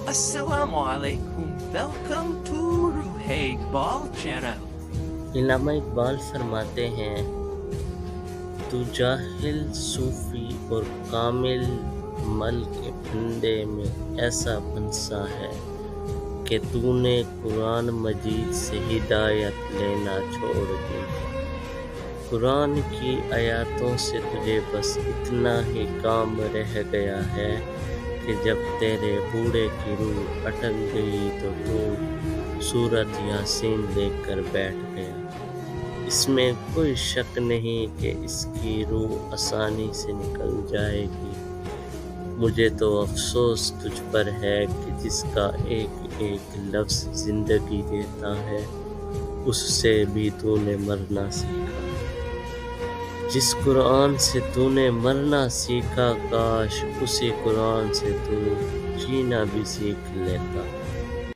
Assalamu alaikum. Welcome to Ruhe Iqbal channel. علامہ اقبال فرماتے ہیں تو جاہل صوفی اور کامل مل کے پھندے میں ایسا پھنسا ہے کہ تو نے قرآن مجید سے ہدایت لینا چھوڑ دی۔ قرآن کی آیاتوں سے تجھے بس اتنا ہی کام رہ گیا ہے کہ جب تیرے بوڑھے کی روح اٹک گئی تو سورۃ یاسین لے کر بیٹھ گیا۔ اس میں کوئی شک نہیں کہ اس کی روح آسانی سے نکل جائے گی۔ مجھے تو افسوس تجھ پر ہے کہ جس کا ایک ایک لفظ زندگی دیتا ہے اس سے بھی تو نے مرنا سیکھا۔ جس قرآن سے تو نے مرنا سیکھا کاش اسی قرآن سے تو جینا بھی سیکھ لیتا۔